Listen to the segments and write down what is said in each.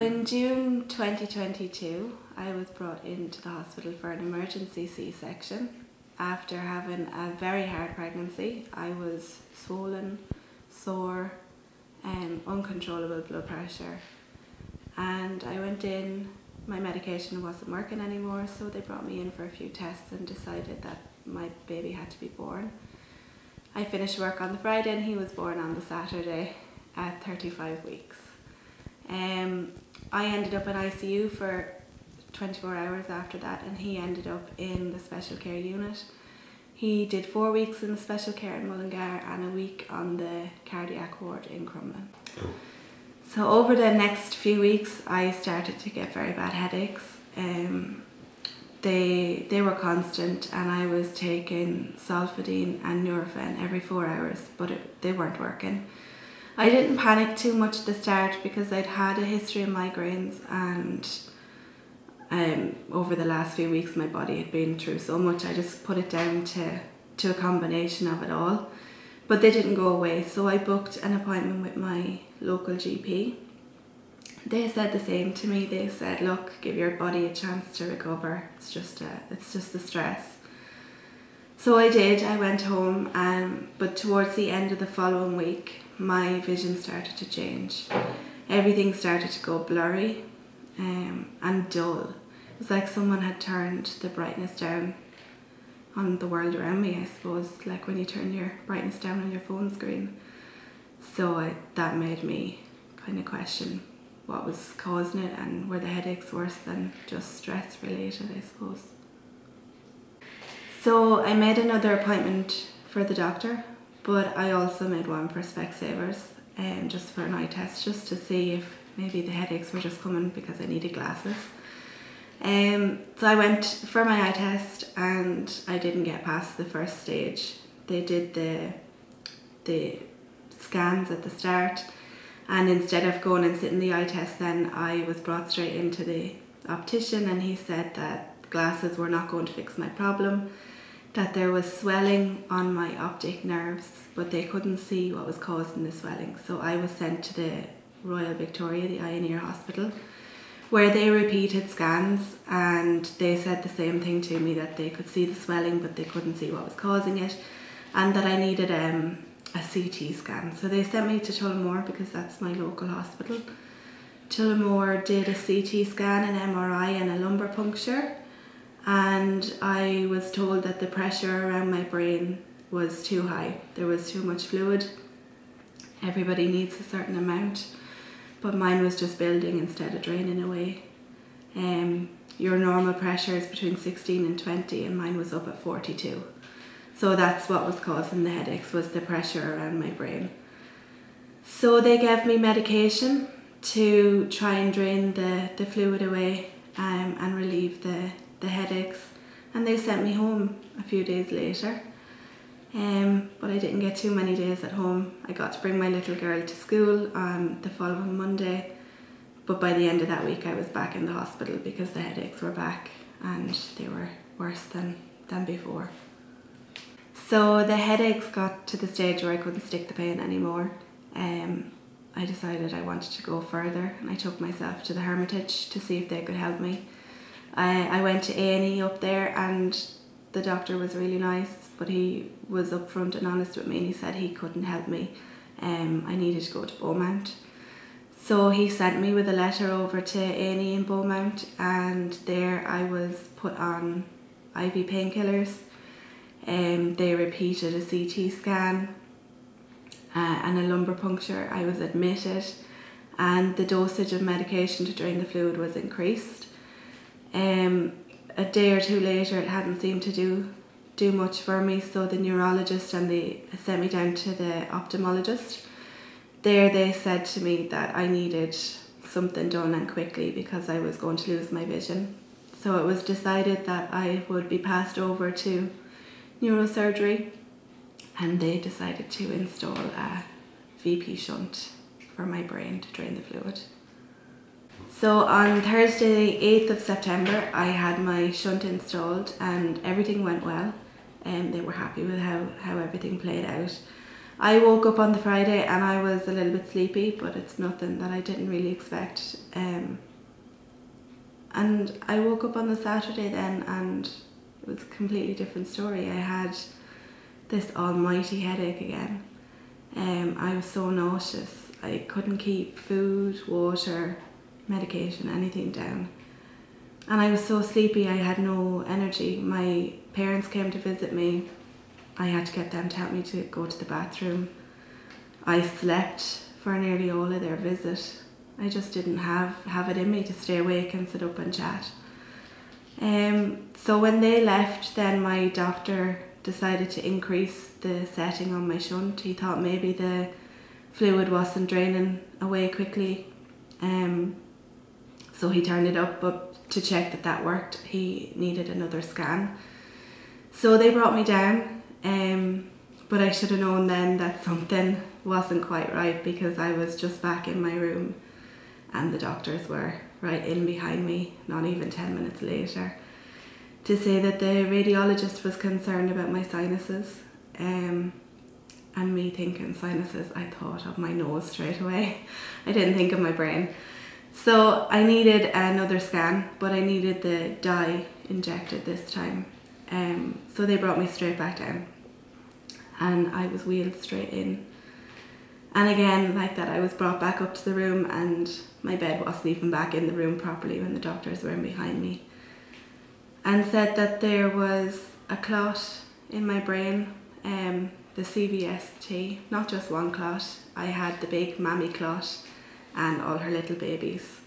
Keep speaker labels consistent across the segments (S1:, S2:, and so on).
S1: In June 2022, I was brought into the hospital for an emergency C-section. After having a very hard pregnancy, I was swollen, sore, uncontrollable blood pressure. And I went in, my medication wasn't working anymore, so they brought me in for a few tests and decided that my baby had to be born. I finished work on the Friday and he was born on the Saturday at 35 weeks. I ended up in ICU for 24 hours after that, and he ended up in the special care unit. He did 4 weeks in the special care in Mullingar and a week on the cardiac ward in Crumlin. So over the next few weeks I started to get very bad headaches. They were constant, and I was taking Solfidine and Nurofen every 4 hours, but they weren't working. I didn't panic too much at the start because I'd had a history of migraines, and over the last few weeks my body had been through so much. I just put it down to a combination of it all, but they didn't go away. So I booked an appointment with my local GP. They said the same to me. They said, look, give your body a chance to recover. It's just the stress. So I did. I went home, but towards the end of the following week my vision started to change. Everything started to go blurry and dull. It was like someone had turned the brightness down on the world around me, I suppose, like when you turn your brightness down on your phone screen. So that made me kind of question what was causing it, and were the headaches worse than just stress related, I suppose. So I made another appointment for the doctor, but I also made one for Specsavers, just for an eye test, just to see if maybe the headaches were just coming because I needed glasses. So I went for my eye test and I didn't get past the first stage. They did the scans at the start, and instead of going and sitting the eye test, then I was brought straight into the optician, and he said that glasses were not going to fix my problem, that there was swelling on my optic nerves, but they couldn't see what was causing the swelling. So I was sent to the Royal Victoria, the Eye and Ear Hospital, where they repeated scans, and they said the same thing to me, that they could see the swelling but they couldn't see what was causing it, and that I needed a CT scan. So they sent me to Tullamore because that's my local hospital. Tullamore did a CT scan, an MRI and a lumbar puncture, and I was told that the pressure around my brain was too high. There was too much fluid. Everybody needs a certain amount, but mine was just building instead of draining away. Your normal pressure is between 16 and 20, and mine was up at 42. So that's what was causing the headaches, was the pressure around my brain. So they gave me medication to try and drain the fluid away and relieve the headaches, and they sent me home a few days later. But I didn't get too many days at home. I got to bring my little girl to school on the following Monday, but by the end of that week I was back in the hospital because the headaches were back and they were worse than before. So the headaches got to the stage where I couldn't stick the pain anymore. I decided I wanted to go further, and I took myself to the Hermitage to see if they could help me. I went to A&E up there, and the doctor was really nice, but he was upfront and honest with me, and he said he couldn't help me. I needed to go to Beaumont. So he sent me with a letter over to A&E in Beaumont, and there I was put on IV painkillers. They repeated a CT scan and a lumbar puncture. I was admitted, and the dosage of medication to drain the fluid was increased. A day or two later it hadn't seemed to do much for me, so the neurologist and they sent me down to the ophthalmologist. There they said to me that I needed something done, and quickly, because I was going to lose my vision. So it was decided that I would be passed over to neurosurgery, and they decided to install a VP shunt for my brain to drain the fluid. So on Thursday the 8th of September I had my shunt installed, and everything went well, and they were happy with how everything played out. I woke up on the Friday and I was a little bit sleepy, but it's nothing that I didn't really expect. And I woke up on the Saturday then, and it was a completely different story. I had this almighty headache again. I was so nauseous. I couldn't keep food, water, medication, anything down. And I was so sleepy, I had no energy. My parents came to visit me. I had to get them to help me to go to the bathroom. I slept for nearly all of their visit. I just didn't have it in me to stay awake and sit up and chat. So when they left, then my doctor decided to increase the setting on my shunt. He thought maybe the fluid wasn't draining away quickly. So he turned it up, but to check that that worked, he needed another scan. So they brought me down, but I should have known then that something wasn't quite right, because I was just back in my room and the doctors were right in behind me, not even 10 minutes later, to say that the radiologist was concerned about my sinuses. And me thinking sinuses, I thought of my nose straight away. I didn't think of my brain. So I needed another scan, but I needed the dye injected this time. So they brought me straight back down and I was wheeled straight in. And again, like that, I was brought back up to the room and my bed wasn't even back in the room properly when the doctors were in behind me, and said that there was a clot in my brain, the CVST, not just one clot. I had the big mammy clot and all her little babies.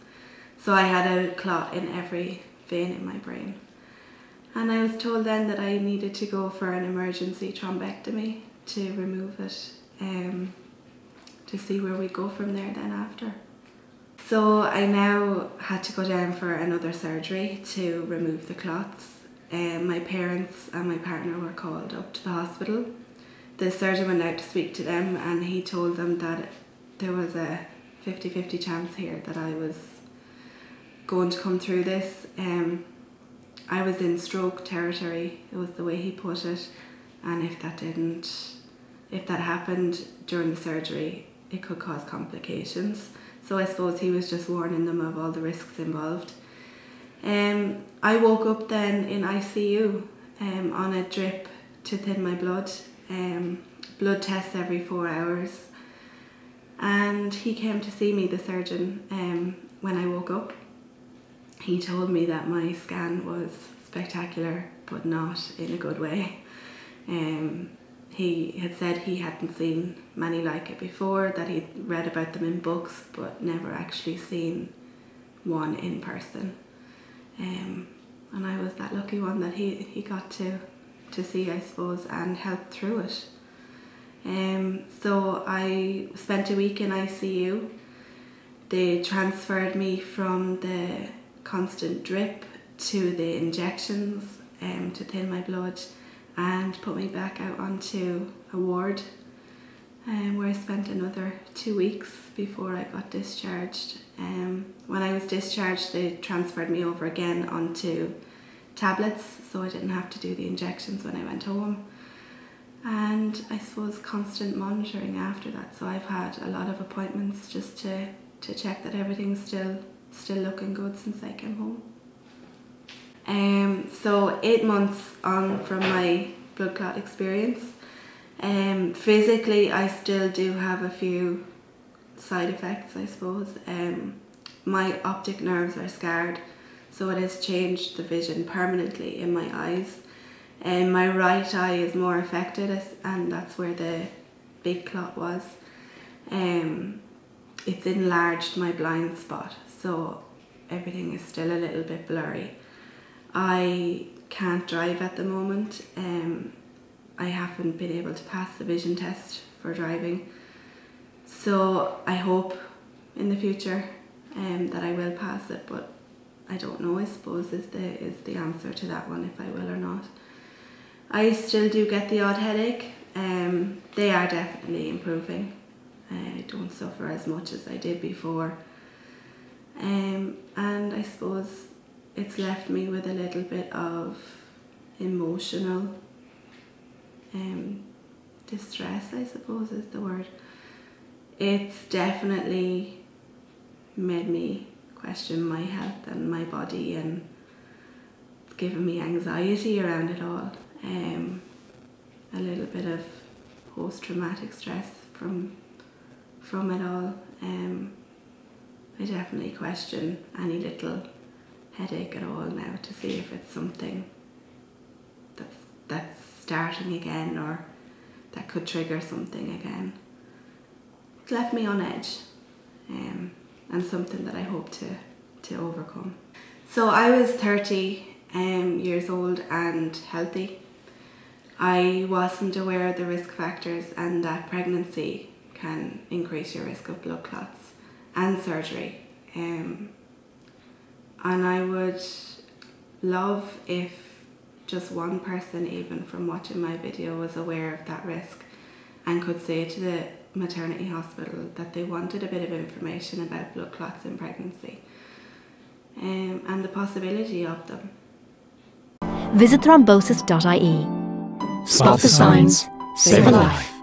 S1: So I had a clot in every vein in my brain. And I was told then that I needed to go for an emergency thrombectomy to remove it, to see where we go from there then after. So I now had to go down for another surgery to remove the clots. My parents and my partner were called up to the hospital. The surgeon went out to speak to them and he told them that there was a 50-50 chance here that I was going to come through this. I was in stroke territory, it was the way he put it, and if that happened during the surgery, it could cause complications. So I suppose he was just warning them of all the risks involved. I woke up then in ICU on a drip to thin my blood, blood tests every 4 hours. And he came to see me, the surgeon, when I woke up. He told me that my scan was spectacular, but not in a good way. He had said he hadn't seen many like it before, that he'd read about them in books, but never actually seen one in person. And I was that lucky one that he got to see, I suppose, and help through it. So I spent a week in ICU. They transferred me from the constant drip to the injections to thin my blood, and put me back out onto a ward where I spent another 2 weeks before I got discharged. When I was discharged, they transferred me over again onto tablets, so I didn't have to do the injections when I went home. And I suppose constant monitoring after that, so I've had a lot of appointments just to check that everything's still looking good since I came home. So 8 months on from my blood clot experience, physically I still do have a few side effects, I suppose. My optic nerves are scarred, so it has changed the vision permanently in my eyes. My right eye is more affected, and that's where the big clot was. It's enlarged my blind spot, so everything is still a little bit blurry. I can't drive at the moment. I haven't been able to pass the vision test for driving, so I hope in the future that I will pass it, but I don't know, I suppose, is the answer to that one, if I will or not. I still do get the odd headache. They are definitely improving. I don't suffer as much as I did before. And I suppose it's left me with a little bit of emotional distress, I suppose is the word. It's definitely made me question my health and my body, and it's given me anxiety around it all. A little bit of post-traumatic stress from it all. I definitely question any little headache at all now to see if it's something that's starting again or that could trigger something again. It's left me on edge, and something that I hope to overcome. So I was 30 years old and healthy. I wasn't aware of the risk factors and that pregnancy can increase your risk of blood clots and surgery. And I would love if just one person, even from watching my video, was aware of that risk and could say to the maternity hospital that they wanted a bit of information about blood clots in pregnancy, and the possibility of them.
S2: Visit thrombosis.ie. Spot the signs, save a life.